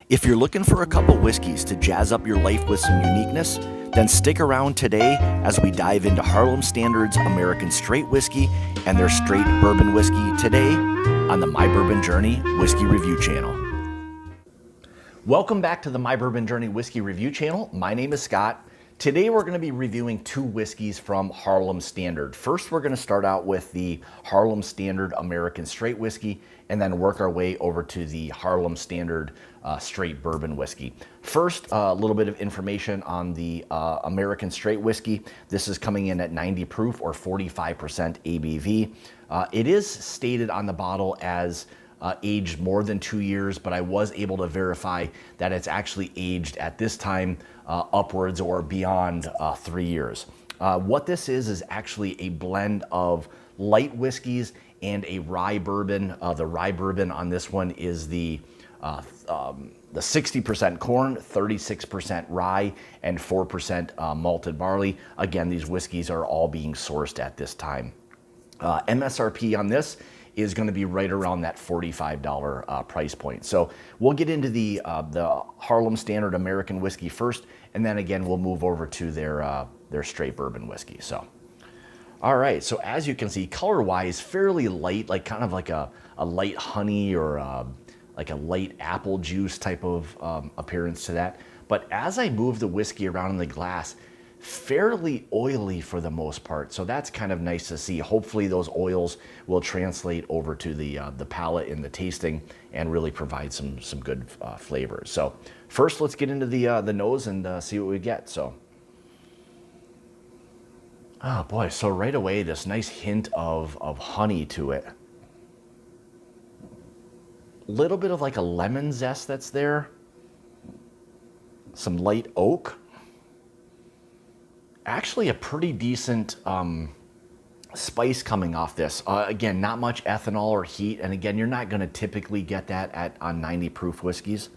If you're looking for a couple whiskeys to jazz up your life with some uniqueness, then stick around today as we dive into Harlem Standard's American Straight Whiskey and their Straight Bourbon Whiskey today on the My Bourbon Journey Whiskey Review Channel. Welcome back to the My Bourbon Journey Whiskey Review Channel. My name is Scott. Today we're going to be reviewing two whiskeys from Harlem Standard. First, we're going to start out with the Harlem Standard American Straight Whiskey and then work our way over to the Harlem Standard Straight Bourbon Whiskey. First, a little bit of information on the American Straight Whiskey. This is coming in at 90 proof or 45% ABV. It is stated on the bottle as aged more than 2 years, but I was able to verify that it's actually aged at this time upwards or beyond 3 years. What this is actually a blend of light whiskeys and a rye bourbon. The rye bourbon on this one is the 60% corn, 36% rye, and 4% malted barley. Again, these whiskeys are all being sourced at this time. MSRP on this is going to be right around that $45 price point. So we'll get into the Harlem Standard American Whiskey first, and then again we'll move over to their straight bourbon whiskey. So, all right. So as you can see, color-wise, fairly light, like kind of like a light honey or like a light apple juice type of appearance to that. But as I move the whiskey around in the glass, fairly oily for the most part, so that's kind of nice to see. Hopefully those oils will translate over to the palate in the tasting and really provide some good flavors. So first, let's get into the nose and see what we get. So, oh boy, so right away this nice hint of honey to it. Little bit of like a lemon zest that's there. Some light oak. Actually a pretty decent spice coming off this. Again, not much ethanol or heat, and again, you're not going to typically get that on 90 proof whiskeys.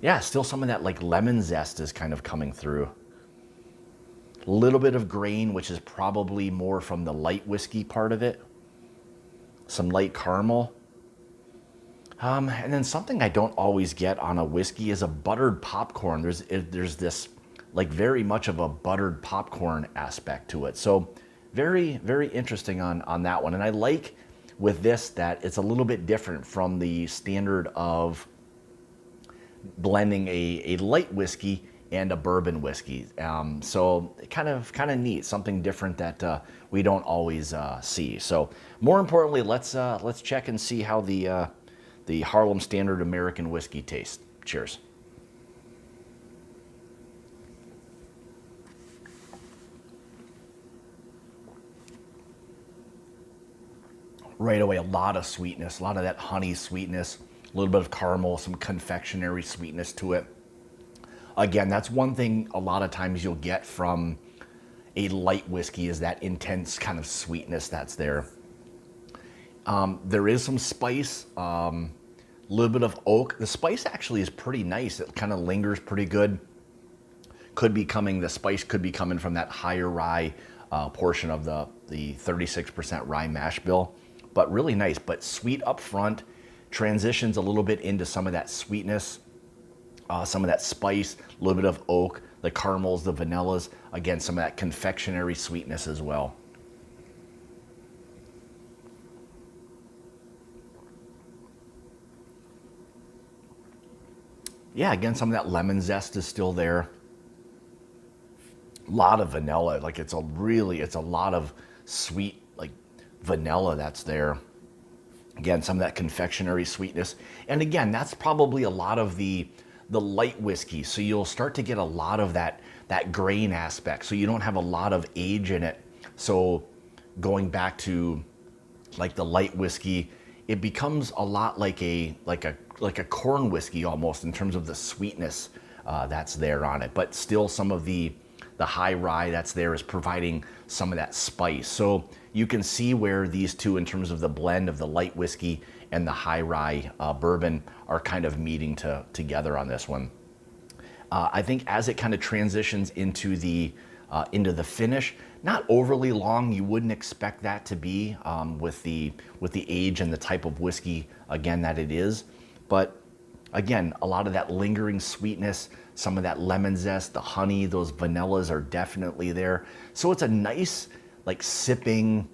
Yeah, still some of that like lemon zest is kind of coming through. A little bit of grain, which is probably more from the light whiskey part of it. Some light caramel. And then something I don't always get on a whiskey is a buttered popcorn. There's this like very much of a buttered popcorn aspect to it. So very, very interesting on that one. And I like with this that it's a little bit different from the standard of blending a light whiskey and a bourbon whiskey. So kind of neat, something different that we don't always see. So more importantly, let's check and see how the Harlem Standard American Whiskey tastes. Cheers. Right away, a lot of sweetness, a lot of that honey sweetness, a little bit of caramel, some confectionery sweetness to it. Again, that's one thing a lot of times you'll get from a light whiskey is that intense kind of sweetness that's there. There is some spice, a little bit of oak. The spice actually is pretty nice. It kind of lingers pretty good. The spice could be coming from that higher rye portion of the 36% rye mash bill. But really nice, but sweet up front, transitions a little bit into some of that sweetness, some of that spice, a little bit of oak, the caramels, the vanillas, again, some of that confectionery sweetness as well. Yeah, again, some of that lemon zest is still there. A lot of vanilla, like it's a lot of sweet, like vanilla that's there. Again, some of that confectionery sweetness. And again, that's probably a lot of the light whiskey. So you'll start to get a lot of that grain aspect. So you don't have a lot of age in it. So going back to like the light whiskey, it becomes a lot like a corn whiskey almost in terms of the sweetness that's there on it. But still some of the high rye that's there is providing some of that spice. So you can see where these two, in terms of the blend of the light whiskey and the high rye bourbon, are kind of meeting together on this one. I think as it kind of transitions into the finish, not overly long. You wouldn't expect that to be with the age and the type of whiskey again that it is, but Again, a lot of that lingering sweetness, some of that lemon zest, the honey, those vanillas are definitely there. So it's a nice, like sipping,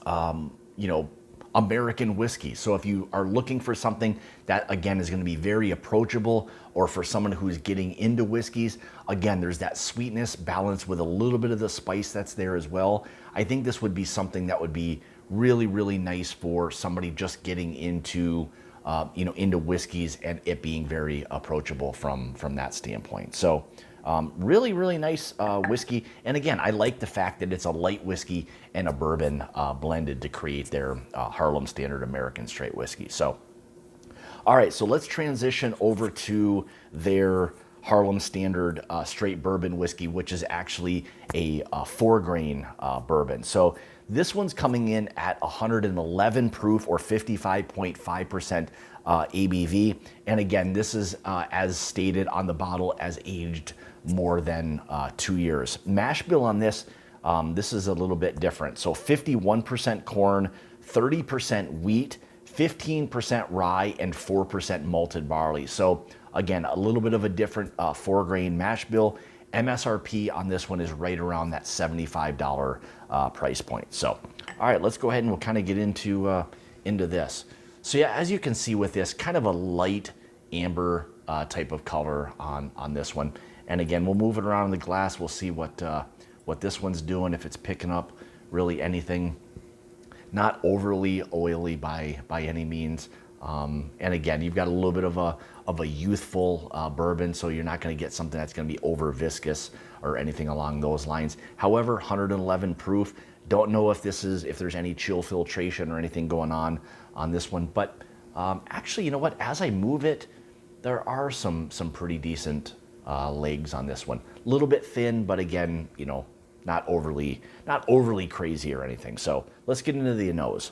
you know, American whiskey. So if you are looking for something that, again, is going to be very approachable, or for someone who's getting into whiskeys, again, there's that sweetness balanced with a little bit of the spice that's there as well. I think this would be something that would be really, really nice for somebody just getting into, you know, into whiskeys, and it being very approachable from that standpoint. So really, really nice whiskey. And again, I like the fact that it's a light whiskey and a bourbon blended to create their Harlem Standard American Straight Whiskey. So, all right, so let's transition over to their Harlem Standard Straight Bourbon Whiskey, which is actually a 4-grain bourbon. So this one's coming in at 111 proof or 55.5% ABV. And again, this is, as stated on the bottle, as aged more than 2 years. Mash bill on this, this is a little bit different. So 51% corn, 30% wheat, 15% rye, and 4% malted barley. So again, a little bit of a different 4-grain mash bill. MSRP on this one is right around that $75 price point. So, all right, let's go ahead and we'll kind of get into this. So yeah, as you can see with this, kind of a light amber type of color on this one. And again, we'll move it around in the glass. We'll see what this one's doing, if it's picking up really anything. Not overly oily by any means. And again, you've got a little bit of a youthful bourbon, so you're not going to get something that's going to be over viscous or anything along those lines. However, 111 proof. Don't know if there's any chill filtration or anything going on this one. But actually, you know what? As I move it, there are some pretty decent legs on this one. A little bit thin, but again, you know, not overly crazy or anything. So let's get into the nose.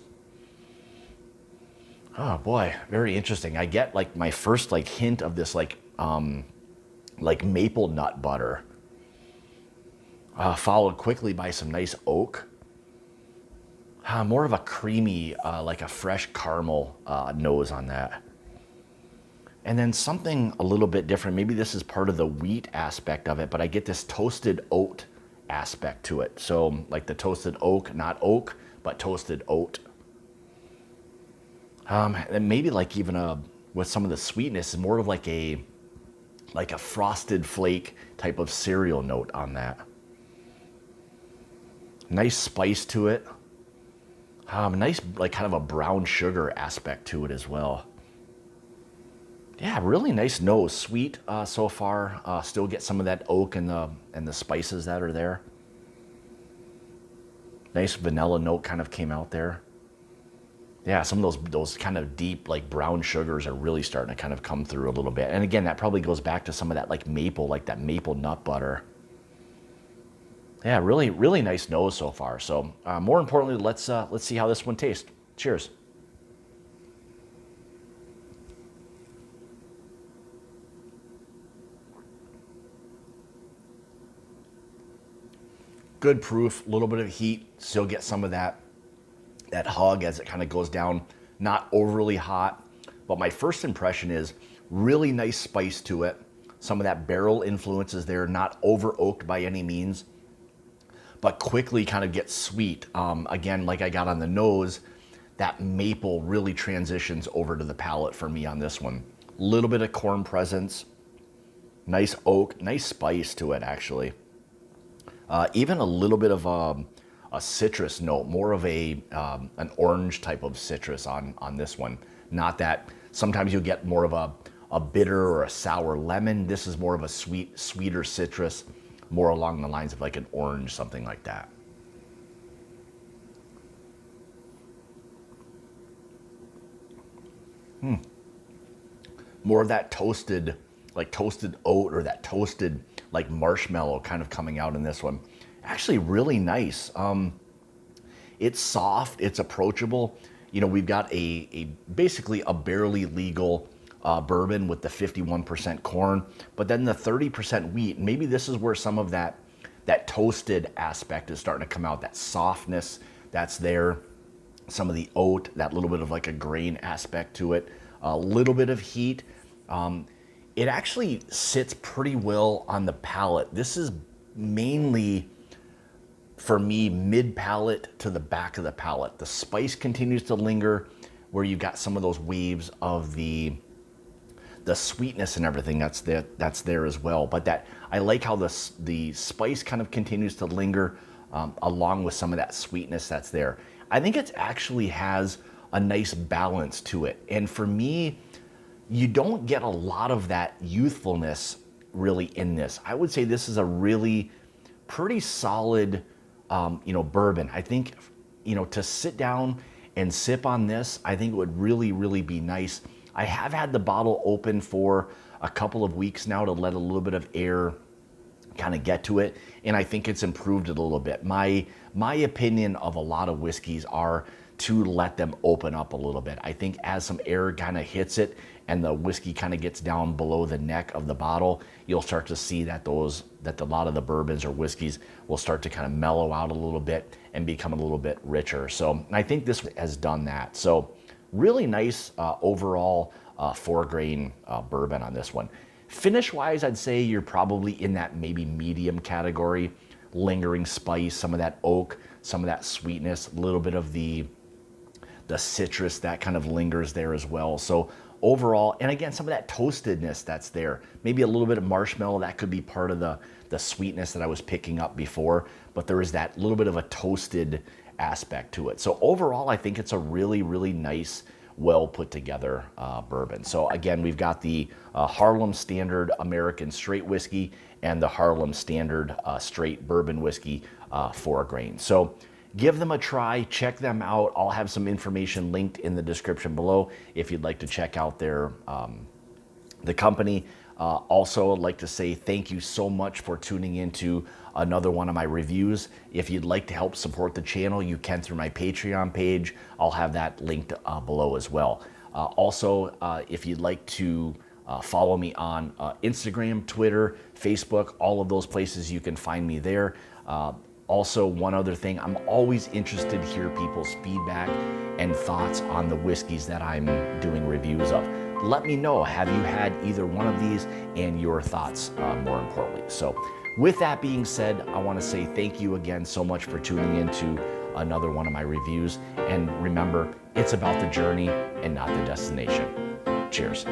Oh boy, very interesting. I get like my first like hint of this like maple nut butter, followed quickly by some nice oak. More of a creamy, like a fresh caramel nose on that. And then something a little bit different. Maybe this is part of the wheat aspect of it, but I get this toasted oat aspect to it. So like the toasted oak, not oak, but toasted oat. And maybe like even with some of the sweetness, is more of like a frosted flake type of cereal note on that. Nice spice to it. Nice like kind of a brown sugar aspect to it as well. Yeah, really nice nose. Sweet so far. Still get some of that oak and the spices that are there. Nice vanilla note kind of came out there. Yeah, some of those kind of deep like brown sugars are really starting to kind of come through a little bit. And again, that probably goes back to some of that like that maple nut butter. Yeah, really, really nice nose so far. So more importantly, let's see how this one tastes. Cheers. Good proof, a little bit of heat, still get some of that hug as it kind of goes down. Not overly hot, but my first impression is really nice spice to it. Some of that barrel influence is there, not over oaked by any means, but quickly kind of gets sweet. Again, like I got on the nose, that maple really transitions over to the palate for me on this one. A little bit of corn presence, nice oak, nice spice to it actually. Even a little bit of a citrus note, more of an orange type of citrus on this one. Not that, sometimes you'll get more of a bitter or a sour lemon. This is more of a sweeter citrus, more along the lines of like an orange, something like that. More of that toasted oat or that toasted like marshmallow kind of coming out in this one. Actually really nice. It's soft, it's approachable. You know, we've got basically a barely legal bourbon with the 51% corn, but then the 30% wheat. Maybe this is where some of that toasted aspect is starting to come out, that softness that's there. Some of the oat, that little bit of like a grain aspect to it, a little bit of heat. It actually sits pretty well on the palate. This is mainly, for me, mid palate to the back of the palate. The spice continues to linger where you've got some of those waves of the sweetness and everything that's there as well. But that, I like how the spice kind of continues to linger along with some of that sweetness that's there. I think it actually has a nice balance to it. And for me, you don't get a lot of that youthfulness really in this. I would say this is a really pretty solid, bourbon. I think, to sit down and sip on this, I think it would really, really be nice. I have had the bottle open for a couple of weeks now to let a little bit of air kind of get to it, and I think it's improved it a little bit. My opinion of a lot of whiskeys are to let them open up a little bit. I think as some air kind of hits it and the whiskey kind of gets down below the neck of the bottle, you'll start to see that a lot of the bourbons or whiskeys will start to kind of mellow out a little bit and become a little bit richer. So I think this has done that. So really nice overall 4-grain bourbon on this one. Finish wise, I'd say you're probably in that maybe medium category. Lingering spice, some of that oak, some of that sweetness, a little bit of the citrus that kind of lingers there as well. So overall, and again, some of that toastedness that's there. Maybe a little bit of marshmallow, that could be part of the sweetness that I was picking up before, but there is that little bit of a toasted aspect to it. So overall, I think it's a really, really nice, well put together bourbon. So again, we've got the Harlem Standard American Straight Whiskey and the Harlem Standard Straight Bourbon Whiskey 4-grain. So give them a try, check them out. I'll have some information linked in the description below if you'd like to check out their the company. Also, I'd like to say thank you so much for tuning into another one of my reviews. If you'd like to help support the channel, you can through my Patreon page. I'll have that linked below as well. Also, if you'd like to follow me on Instagram, Twitter, Facebook, all of those places, you can find me there. Also, one other thing, I'm always interested to hear people's feedback and thoughts on the whiskeys that I'm doing reviews of. Let me know, have you had either one of these, and your thoughts more importantly. So with that being said, I want to say thank you again so much for tuning into another one of my reviews. And remember, it's about the journey and not the destination. Cheers.